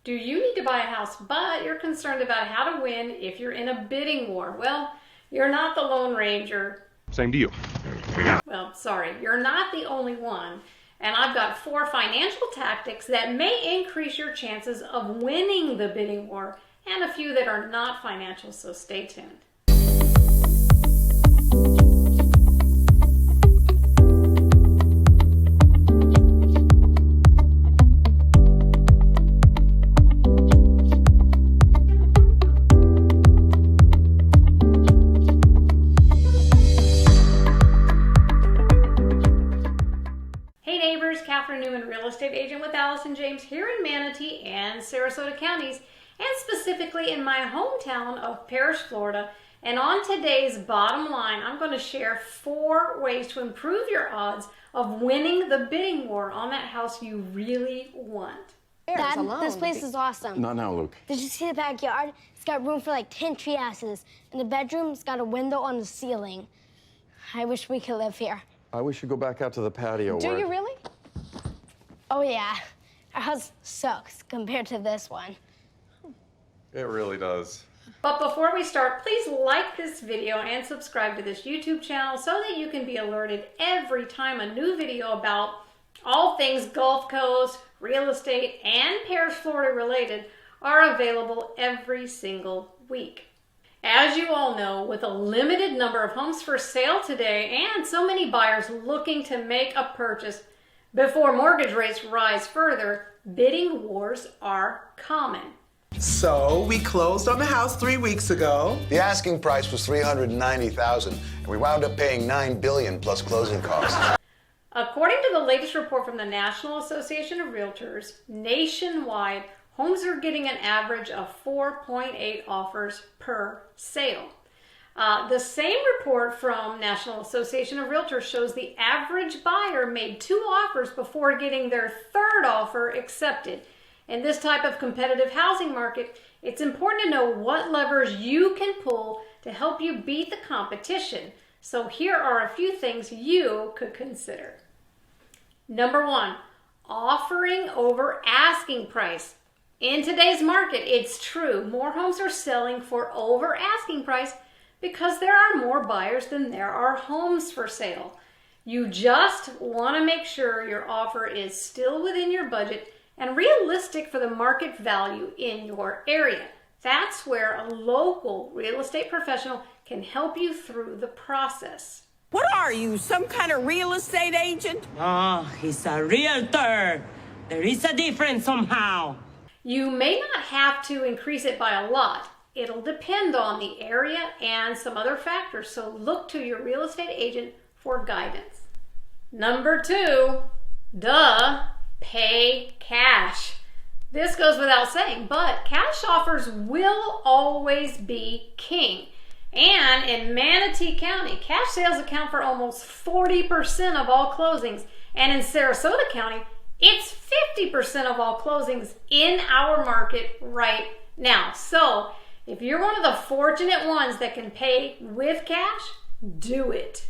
Do you need to buy a house, but you're concerned about how to win if you're in a bidding war? Well, you're not the Lone Ranger. Same to you. Well, sorry, you're not the only one. And I've got 4 financial tactics that may increase your chances of winning the bidding war, and a few that are not financial, so stay tuned. Newman Real Estate Agent with Allison James here in Manatee and Sarasota Counties, and specifically in my hometown of Parrish, Florida. And on today's bottom line, I'm going to share 4 ways to improve your odds of winning the bidding war on that house you really want. Dad, this place is awesome. Not now, Luke. Did you see the backyard? It's got room for like 10 tree houses, and the bedroom's got a window on the ceiling. I wish we could live here. I wish you'd go back out to the patio. Do you really? Oh, yeah. Our house sucks compared to this one. It really does. But before we start, please like this video and subscribe to this YouTube channel so that you can be alerted every time a new video about all things Gulf Coast, real estate, and Parrish, Florida related are available every single week. As you all know, with a limited number of homes for sale today and so many buyers looking to make a purchase before mortgage rates rise further, bidding wars are common. So we closed on the house 3 weeks ago. The asking price was $390,000, and we wound up paying $9 billion plus closing costs. According to the latest report from the National Association of Realtors, nationwide, homes are getting an average of 4.8 offers per sale. The same report from National Association of Realtors shows the average buyer made 2 offers before getting their 3rd offer accepted. In this type of competitive housing market, it's important to know what levers you can pull to help you beat the competition. So here are a few things you could consider. Number 1, offering over asking price. In today's market, it's true, more homes are selling for over asking price because there are more buyers than there are homes for sale. You just want to make sure your offer is still within your budget and realistic for the market value in your area. That's where a local real estate professional can help you through the process. What are you, some kind of real estate agent? Oh, he's a realtor. There is a difference somehow. You may not have to increase it by a lot. It'll depend on the area and some other factors, so look to your real estate agent for guidance. Number 2, pay cash. This goes without saying, but cash offers will always be king. And in Manatee County, cash sales account for almost 40% of all closings. And in Sarasota County, it's 50% of all closings in our market right now. So if you're one of the fortunate ones that can pay with cash, do it.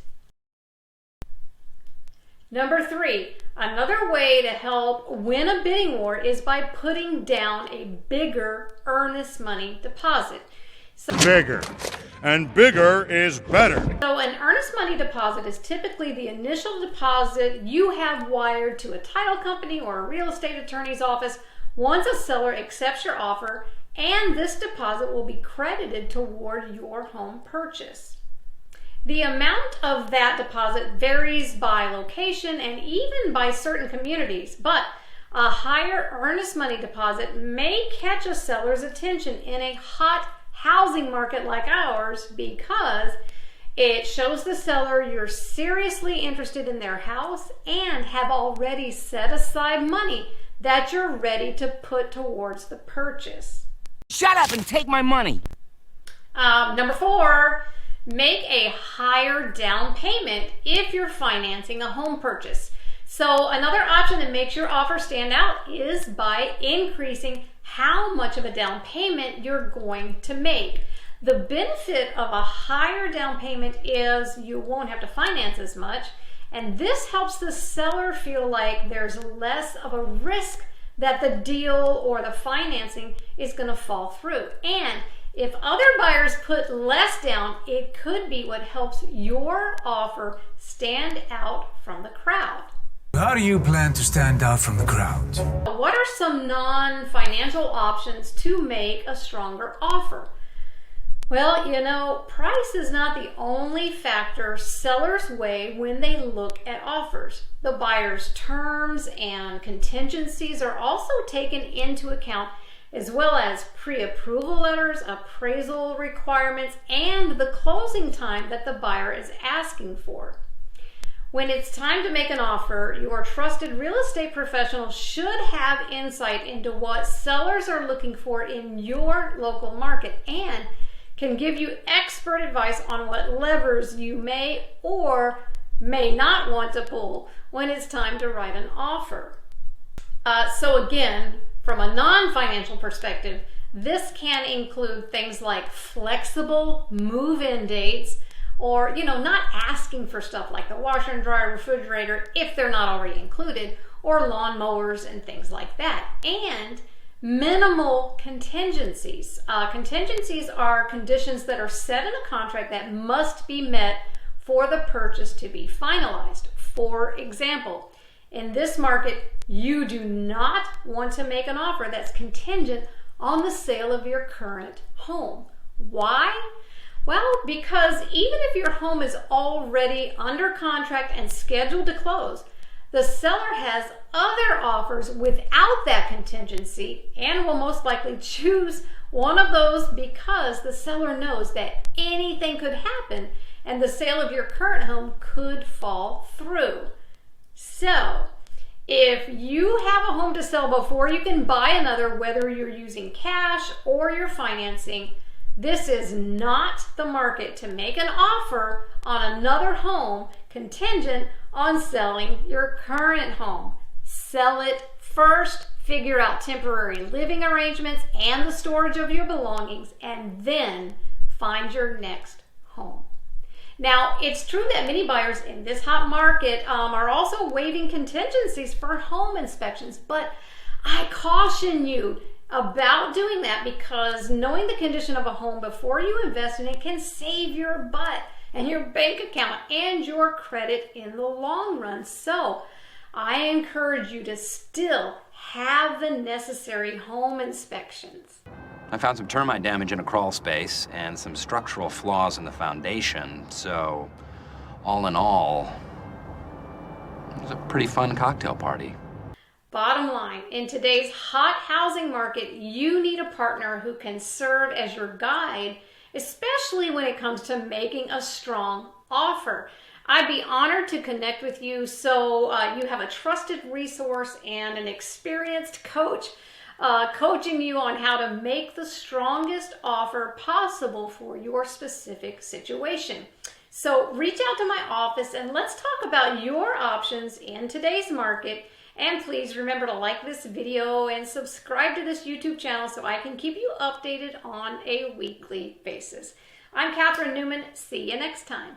Number 3, another way to help win a bidding war is by putting down a bigger earnest money deposit. Bigger. And bigger is better. So an earnest money deposit is typically the initial deposit you have wired to a title company or a real estate attorney's office once a seller accepts your offer, and this deposit will be credited toward your home purchase. The amount of that deposit varies by location and even by certain communities, but a higher earnest money deposit may catch a seller's attention in a hot housing market like ours because it shows the seller you're seriously interested in their house and have already set aside money that you're ready to put towards the purchase. Shut up and take my money. Number 4, make a higher down payment if you're financing a home purchase. So another option that makes your offer stand out is by increasing how much of a down payment you're going to make. The benefit of a higher down payment is you won't have to finance as much, and this helps the seller feel like there's less of a risk that the deal or the financing is going to fall through. And if other buyers put less down, it could be what helps your offer stand out from the crowd. How do you plan to stand out from the crowd? What are some non-financial options to make a stronger offer? Well, you know, price is not the only factor sellers weigh when they look at offers. The buyer's terms and contingencies are also taken into account, as well as pre-approval letters, appraisal requirements, and the closing time that the buyer is asking for. When it's time to make an offer, your trusted real estate professional should have insight into what sellers are looking for in your local market and can give you expert advice on what levers you may or may not want to pull when it's time to write an offer. So again, from a non-financial perspective, this can include things like flexible move-in dates, or, you know, not asking for stuff like the washer and dryer, refrigerator if they're not already included, or lawn mowers and things like that. And minimal contingencies. Contingencies are conditions that are set in a contract that must be met for the purchase to be finalized. For example, in this market, you do not want to make an offer that's contingent on the sale of your current home. Why? Well, because even if your home is already under contract and scheduled to close, the seller has other offers without that contingency and will most likely choose one of those because the seller knows that anything could happen and the sale of your current home could fall through. So, if you have a home to sell before you can buy another, whether you're using cash or you're financing, this is not the market to make an offer on another home contingent on selling your current home. Sell it first, figure out temporary living arrangements and the storage of your belongings, and then find your next home. Now, it's true that many buyers in this hot market are also waiving contingencies for home inspections, but I caution you about doing that because knowing the condition of a home before you invest in it can save your butt and your bank account and your credit in the long run. So I encourage you to still have the necessary home inspections. I found some termite damage in a crawl space and some structural flaws in the foundation, so all in all, it was a pretty fun cocktail party. Bottom line, in today's hot housing market, you need a partner who can serve as your guide, especially when it comes to making a strong offer. I'd be honored to connect with you so you have a trusted resource and an experienced coach coaching you on how to make the strongest offer possible for your specific situation. So reach out to my office and let's talk about your options in today's market. And please remember to like this video and subscribe to this YouTube channel so I can keep you updated on a weekly basis. I'm Catherine Newman. See you next time.